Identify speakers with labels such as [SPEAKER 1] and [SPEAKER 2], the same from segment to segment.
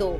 [SPEAKER 1] 2.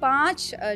[SPEAKER 1] 5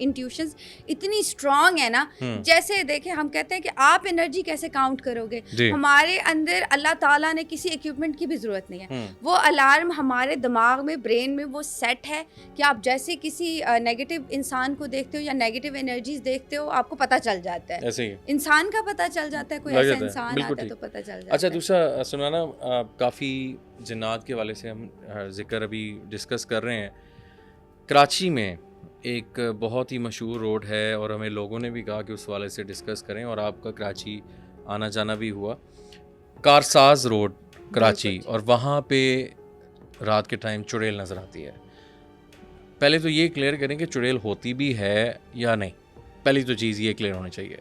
[SPEAKER 1] intuitions इतनी strong है ना, जैसे देखें हम कहते हैं कि आप एनर्जी कैसे काउंट करोगे, हमारे अंदर अल्लाह ताला ने किसी इक्विपमेंट की भी ज़रूरत नहीं है, वो अलार्म हमारे दिमाग में, ब्रेन में वो सेट है कि आप जैसे किसी नेगेटिव इंसान को देखते हो या नेगेटिव एनर्जीज देखते हो, आपको पता चल जाता है, ऐसे ही इंसान का पता चल जाता है, कोई ऐसा इंसान आता है तो पता चल जाता है।
[SPEAKER 2] अच्छा, दूसरा सुनाना, काफ़ी जिन्नात के वाले से हम जिक्र अभी डिस्कस कर रहे हैं। कराची में एक बहुत ही मशहूर रोड है और हमें लोगों ने भी कहा कि उस वाले से डिस्कस करें, और आपका कराची आना जाना भी हुआ, कारसाज रोड कराची, और वहाँ पे रात के टाइम चुड़ैल नज़र आती है। पहले तो ये क्लियर करें कि चुड़ैल होती भी है या नहीं, पहली तो चीज़ ये क्लियर होनी चाहिए।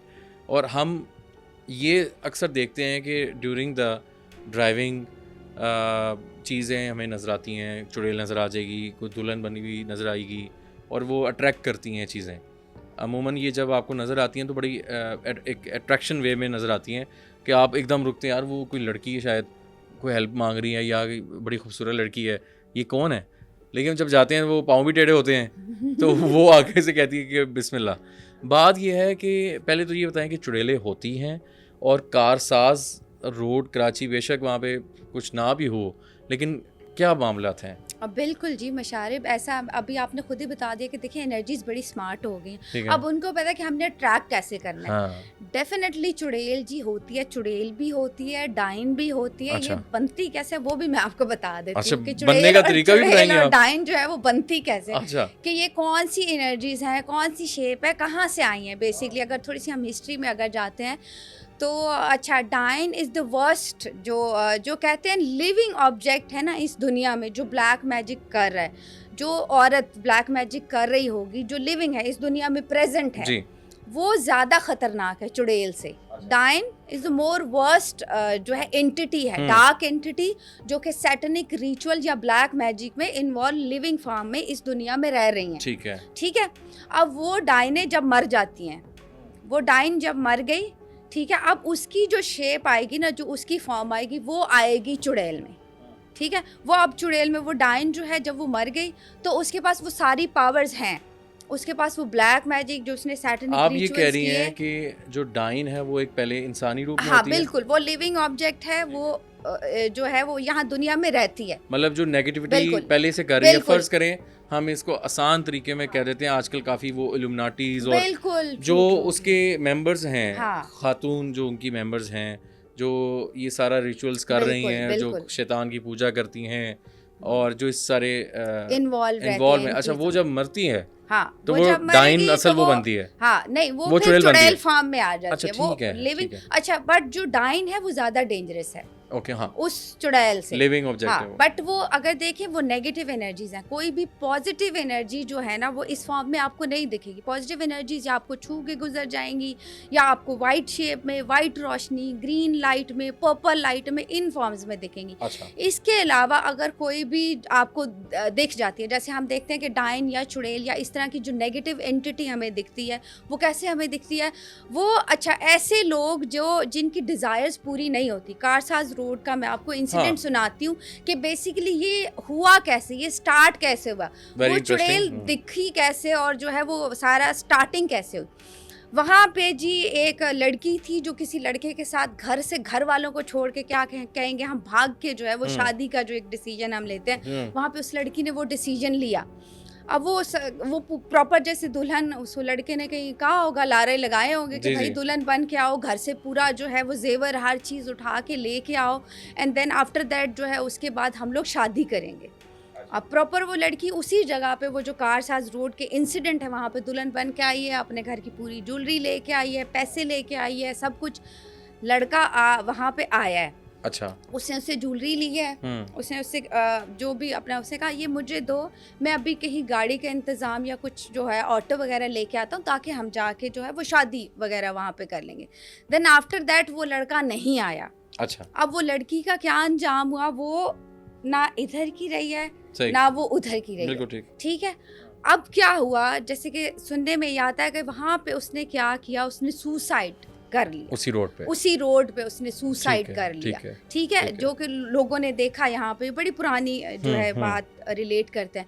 [SPEAKER 2] और हम ये अक्सर देखते हैं कि ड्यूरिंग द ड्राइविंग चीज़ें हमें नज़र आती हैं, चुड़ैल नज़र आ जाएगी, कोई दुल्हन बनी हुई नज़र आएगी, और वो अट्रैक्ट करती हैं चीज़ें। अमूमन ये जब आपको नज़र आती हैं तो बड़ी एक अट्रैक्शन वे में नज़र आती हैं कि आप एकदम रुकते हैं, यार वो कोई लड़की है, शायद कोई हेल्प मांग रही है, या बड़ी खूबसूरत लड़की है, ये कौन है। लेकिन जब जाते हैं वो पाँव भी टेढ़े होते हैं तो वो आगे से कहती है कि बिस्मिल्लाह। बात ये है कि पहले तो ये बताएं कि चुड़ैलें होती हैं, और कारसाज रोड कराची, बेशक वहाँ पे कुछ ना भी हो, लेकिन क्या मामलात हैं?
[SPEAKER 1] अब बिल्कुल जी मशारिब, ऐसा अभी आपने खुद ही बता दिया कि देखिए एनर्जीज बड़ी स्मार्ट हो गई हैं, अब उनको पता है कि हमने ट्रैक कैसे करना है। डेफिनेटली चुड़ैल जी होती है, चुड़ैल भी होती है, डाइन भी होती है। ये बनती कैसे वो भी मैं आपको बता देती हूँ कि चुड़ैल और डाइन जो है वो बनती कैसे, कि ये कौन सी एनर्जीज हैं, कौन सी शेप है, कहाँ से आई हैं। बेसिकली अगर थोड़ी सी हम हिस्ट्री में अगर जाते हैं तो अच्छा, डाइन इज़ द वर्स्ट, जो कहते हैं लिविंग ऑब्जेक्ट है ना इस दुनिया में, जो ब्लैक मैजिक कर रहा है, जो औरत ब्लैक मैजिक कर रही होगी, जो लिविंग है इस दुनिया में प्रेजेंट है जी, वो ज़्यादा ख़तरनाक है चुड़ैल से। डाइन इज़ द मोर वर्स्ट जो है एंटिटी है, डार्क एंटिटी, जो कि सैटनिक रिचुअल या ब्लैक मैजिक में इन्वॉल्व लिविंग फॉर्म में इस दुनिया में रह रही हैं। ठीक है। अब वो डाइनें जब मर जाती हैं, वो डाइन जब मर गई, ठीक है, अब उसकी जो शेप आएगी ना, जो उसकी फॉर्म आएगी, वो आएगी चुड़ैल में। ठीक है, वो अब चुड़ैल में वो डाइन जो है जब वो मर गई तो उसके पास वो सारी पावर्स हैं, उसके पास वो ब्लैक मैजिक जो उसने सैटनिक रिचुअल्स किए। आप ये कह रही हैं कि जो डाइन है वो एक पहले इंसानी रूप में होती है? बिल्कुल, वो लिविंग ऑब्जेक्ट है, वो जो है वो यहाँ दुनिया में रहती है। मतलब जो नेगेटिविटी पहले से कर रही है, फर्ज करें हम इसको आसान तरीके में कह देते हैं, आजकल काफ़ी वो इल्यूमिनाटीज और जो उसके मेंबर्स हैं, खातून जो उनकी मेंबर्स हैं, जो ये सारा रिचुअल्स कर रही हैं, जो शैतान की पूजा करती हैं और जो इस सारे इन्वॉल्व हैं, अच्छा वो जब मरती है तो वो डाइन असल वो बनती है। नहीं, वो फिर चुड़ैल फॉर्म में आ जाती है, वो लिविंग। अच्छा, बट जो डाइन है वो ज़्यादा डेंजरस है उस चुड़ैल से, लिविंग ऑब्जेक्ट है वो। बट वो अगर देखें वो नेगेटिव एनर्जीज हैं, कोई भी पॉजिटिव एनर्जी जो है ना वो इस फॉर्म में आपको नहीं दिखेगी। पॉजिटिव एनर्जीज या आपको छू के गुजर जाएंगी, या आपको वाइट शेप में, वाइट रोशनी, ग्रीन लाइट में, पर्पल लाइट में, इन फॉर्म्स में दिखेंगी। इसके अलावा अगर कोई भी आपको दिख जाती है, जैसे हम देखते हैं कि डाइन या चुड़ैल या इस तरह की जो नेगेटिव एंटिटी हमें दिखती है, वो कैसे हमें दिखती है? वो अच्छा, ऐसे लोग जो जिनकी डिज़ायर्स पूरी नहीं होती। कारसाज रोड का मैं आपको इंसिडेंट सुनाती हूँ कि बेसिकली ये हुआ कैसे, ये स्टार्ट कैसे हुआ, वो चुड़ैल दिखी कैसे, और जो है वो सारा स्टार्टिंग कैसे हुई। वहाँ पे जी एक लड़की थी जो किसी लड़के के साथ घर से, घर वालों को छोड़ के, क्या कहेंगे हम, भाग के जो है वो शादी का जो एक डिसीजन हम लेते हैं, वहाँ पे उस लड़की ने वो डिसीजन लिया। अब वो प्रॉपर जैसे दुल्हन, उस लड़के ने कहीं कहा होगा, लारे लगाए होंगे कि भाई दुल्हन बन के आओ, घर से पूरा जो है वो जेवर हर चीज़ उठा के लेके आओ, एंड देन आफ्टर दैट जो है उसके बाद हम लोग शादी करेंगे। अब प्रॉपर वो लड़की उसी जगह पे, वो जो कारसाज रोड के इंसिडेंट है वहाँ पे दुल्हन बन के आई है, अपने घर की पूरी ज्वेलरी लेके आई है, पैसे लेके आई है, सब कुछ। लड़का वहाँ पे आया है, अच्छा, उसने उससे ज्वेलरी ली है, उसने उससे जो भी अपना, उसने कहा ये मुझे दो, मैं अभी कहीं गाड़ी का इंतज़ाम या कुछ जो है ऑटो वगैरह लेके आता हूँ, ताकि हम जाके जो है वो शादी वगैरह वहाँ पे कर लेंगे। देन आफ्टर दैट वो लड़का नहीं आया। अच्छा, अब वो लड़की का क्या अंजाम हुआ, वो ना इधर की रही है ना वो उधर की रही है। ठीक है, अब क्या हुआ, जैसे कि सुनने में ये आता है कि वहाँ पे उसने क्या किया, उसने सुसाइड कर लिया, उसी रोड पे उसने सुसाइड कर लिया। ठीक है, जो कि लोगों ने देखा, यहाँ पे बड़ी पुरानी जो है बात रिलेट करते हैं।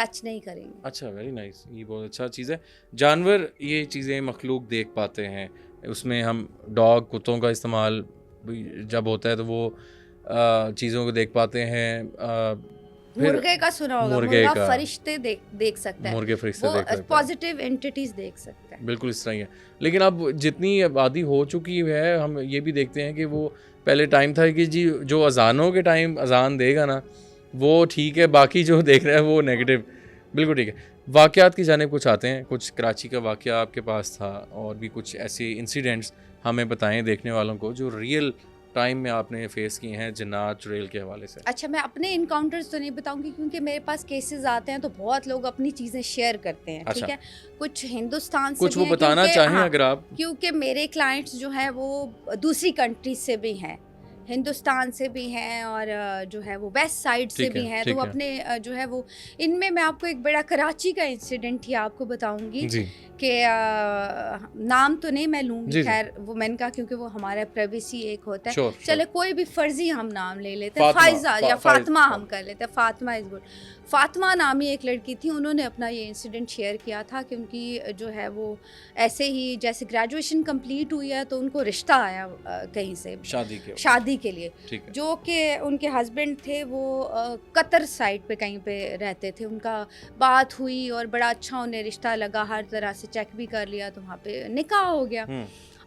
[SPEAKER 1] टच नहीं करेंगे.
[SPEAKER 2] अच्छा, वेरी नाइस, ये बहुत अच्छा चीज़ है. जानवर ये चीज़ें मखलूक देख पाते हैं, उसमें हम डॉग कुत्तों का इस्तेमाल जब होता है तो वो चीज़ों को देख पाते हैं.
[SPEAKER 1] मुर्गे का सुना होगा, मुर्गा फरिश्ते देख सकता है,
[SPEAKER 2] मुर्गे फरिश्ते देख सकता है,
[SPEAKER 1] पॉजिटिव एंटिटीज देख सकता है.
[SPEAKER 2] बिल्कुल इस तरह ही है. लेकिन अब जितनी आबादी हो चुकी है, हम ये भी देखते हैं कि वो पहले टाइम था कि जी जो अजानों के टाइम अजान देगा ना वो ठीक है, बाकी जो देख रहा है वो नेगेटिव. बिल्कुल ठीक है. वाक़यात की जानिब कुछ आते हैं. कुछ कराची का वाक़या आपके पास था और भी कुछ ऐसे इंसिडेंट्स हमें बताएं देखने वालों को जो रियल टाइम में आपने फेस किए हैं जिन्नात चुड़ैल के हवाले से.
[SPEAKER 1] अच्छा, मैं अपने इनकाउंटर्स तो नहीं बताऊंगी क्योंकि मेरे पास केसेस आते हैं तो बहुत लोग अपनी चीज़ें शेयर करते हैं.
[SPEAKER 2] अच्छा.
[SPEAKER 1] ठीक है, कुछ हिंदुस्तान से
[SPEAKER 2] कुछ वो बताना चाहें. हाँ, अगर आप,
[SPEAKER 1] क्योंकि मेरे क्लाइंट्स जो हैं वो दूसरी कंट्रीज से भी हैं, हिंदुस्तान से भी हैं और जो है वो वेस्ट साइड से भी हैं, तो अपने जो है वो इनमें मैं आपको एक बड़ा कराची का इंसिडेंट ही आपको बताऊंगी कि नाम तो नहीं मैं लूँगी, खैर वो मैंने कहा क्योंकि वो हमारा प्राइवेसी एक होता है. चले कोई भी फर्जी हम नाम ले लेते हैं, फाइजा या फातिमा हम कर लेते हैं. Fatima is good. फातिमा नामी एक लड़की थी, उन्होंने अपना ये इंसिडेंट शेयर किया था कि उनकी जो है वो ऐसे ही जैसे ग्रेजुएशन कंप्लीट हुई है तो उनको रिश्ता आया कहीं से शादी के लिए, जो कि उनके हस्बैंड थे वो कतर साइड पे कहीं पे रहते थे. उनका बात हुई और बड़ा अच्छा उन्हें रिश्ता लगा, हर तरह से चेक भी कर लिया तो वहाँ पे निकाह हो गया.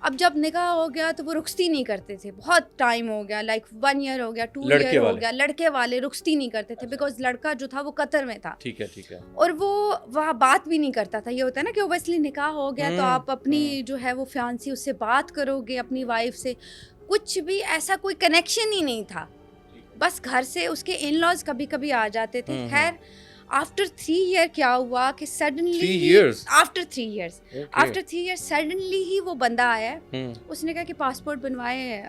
[SPEAKER 1] अब जब निकाह हो गया तो वो रुखसती नहीं करते थे, बहुत टाइम हो गया, लाइक 1 ईयर हो गया, 2 ईयर हो गया, लड़के वाले रुखसती नहीं करते थे बिकॉज लड़का जो था वो कतर में था.
[SPEAKER 2] ठीक है.
[SPEAKER 1] और वो वहाँ बात भी नहीं करता था. ये होता है ना कि ओबियसली निकाह हो गया तो आप अपनी जो है वो फियांसी उससे बात करोगे, अपनी वाइफ से कुछ भी ऐसा कोई कनेक्शन ही नहीं था. बस घर से उसके इन लॉज कभी कभी आ जाते थे. खैर आफ्टर 3 ईयर क्या हुआ कि सडनली आफ्टर 3 ईयर्स सडनली ही वो बंदा आया. उसने कहा कि पासपोर्ट बनवाए,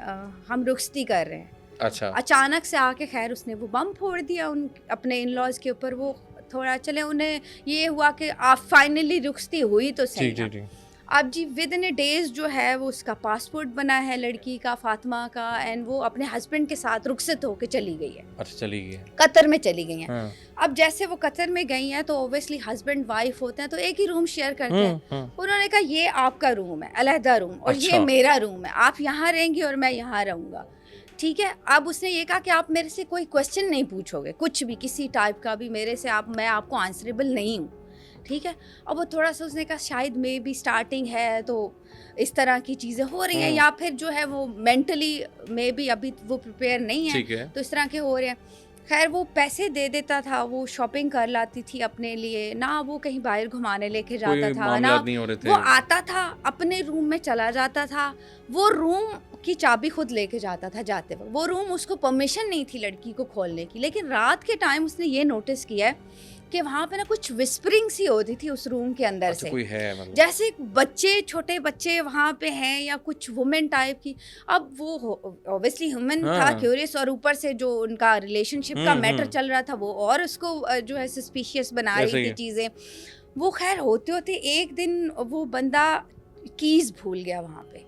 [SPEAKER 1] हम रुखसती कर रहे हैं.
[SPEAKER 2] अच्छा.
[SPEAKER 1] अचानक से आके खैर उसने वो बम फोड़ दिया उन अपने इन लॉज के ऊपर. वो थोड़ा चले उन्हें ये हुआ कि आप फाइनली रुखसती हुई तो सही. अब जी विद इन डेज जो है वो उसका पासपोर्ट बना है लड़की का, फातिमा का, एंड वो अपने हस्बैंड के साथ रुखसत होके चली गई है.
[SPEAKER 2] अच्छा, चली गई है, कतर
[SPEAKER 1] में चली गई हैं. अब जैसे वो कतर में गई हैं तो ओबियसली हस्बैंड वाइफ होते हैं तो एक ही रूम शेयर करते हैं. उन्होंने कहा ये आपका रूम है, अलहदा रूम, और ये मेरा रूम है, आप यहाँ रहेंगी और मैं यहाँ रहूँगा. ठीक है. अब उसने ये कहा कि आप मेरे से कोई क्वेश्चन नहीं पूछोगे, कुछ भी किसी टाइप का भी मेरे से, मैं आपको आंसरेबल नहीं हूँ. ठीक है. अब वो थोड़ा सा उसने कहा शायद मे भी स्टार्टिंग है तो इस तरह की चीज़ें हो रही हैं, या फिर जो है वो मेंटली मे भी अभी वो प्रिपेयर नहीं है, तो इस तरह के हो रहे हैं. खैर वो पैसे दे देता था, वो शॉपिंग कर लाती थी अपने लिए, ना वो कहीं बाहर घुमाने लेके जाता था, ना वो आता था अपने रूम में चला जाता था. वो रूम की चाबी खुद लेके जाता था जाते वक्त. वो रूम उसको परमिशन नहीं थी लड़की को खोलने की. लेकिन रात के टाइम उसने ये नोटिस किया है कि वहाँ पे ना कुछ विस्परिंग सी होती थी उस रूम के अंदर से,
[SPEAKER 2] कोई है मतलब,
[SPEAKER 1] जैसे बच्चे, छोटे बच्चे वहाँ पे हैं या कुछ वुमेन टाइप की. अब वो ऑब्वियसली ह्यूमन था, क्यूरियस, और ऊपर से जो उनका रिलेशनशिप का मैटर चल रहा था वो और उसको जो है सस्पिशियस बना रही थी चीज़ें. वो खैर होते होते एक दिन वो बंदा कीज़ भूल गया वहाँ पे,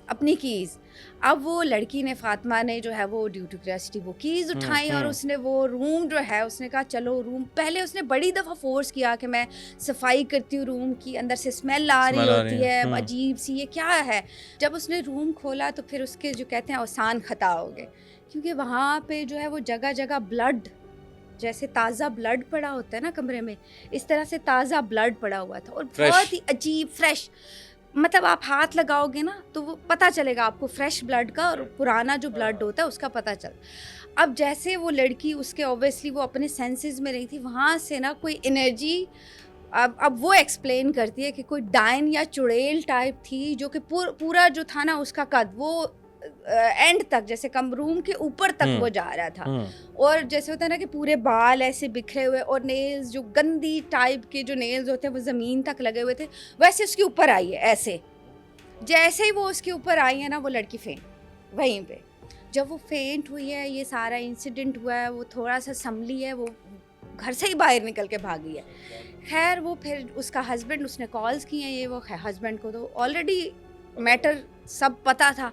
[SPEAKER 1] अपनी कीज़. अब वो लड़की ने, फातिमा ने जो है वो ड्यू टू क्यूरियोसिटी वो कीज़ उठाई और उसने वो रूम जो है उसने कहा चलो रूम, पहले उसने बड़ी दफ़ा फोर्स किया कि मैं सफाई करती हूँ रूम की, अंदर से स्मेल आ रही होती है अजीब सी, ये क्या है. जब उसने रूम खोला तो फिर उसके जो कहते हैं आसान खता हो गए, क्योंकि वहाँ पे जो है वो जगह जगह ब्लड, जैसे ताज़ा ब्लड पड़ा होता है ना कमरे में, इस तरह से ताज़ा ब्लड पड़ा हुआ था और बहुत ही अजीब फ्रेश. मतलब आप हाथ लगाओगे ना तो वो पता चलेगा आपको फ्रेश ब्लड का, और पुराना जो ब्लड होता है उसका पता चल. अब जैसे वो लड़की उसके ऑब्वियसली वो अपने सेंसेस में रही थी, वहाँ से ना कोई एनर्जी, अब वो एक्सप्लेन करती है कि कोई डायन या चुड़ैल टाइप थी जो कि पूरा जो था ना उसका कद वो एंड तक, जैसे कम रूम के ऊपर तक वो जा रहा था. और जैसे होता है ना कि पूरे बाल ऐसे बिखरे हुए और नेल्स जो गंदी टाइप के जो नेल्स होते हैं वो ज़मीन तक लगे हुए थे, वैसे उसके ऊपर आई है ऐसे. जैसे ही वो उसके ऊपर आई है ना वो लड़की फेंट वहीं पे. जब वो फेंट हुई है, ये सारा इंसिडेंट हुआ है, वो थोड़ा सा संभली है, वो घर से ही बाहर निकल के भागी है. खैर वो फिर उसका हस्बैंड, उसने कॉल्स की हैं ये वो हस्बैंड को तो ऑलरेडी मैटर सब पता था.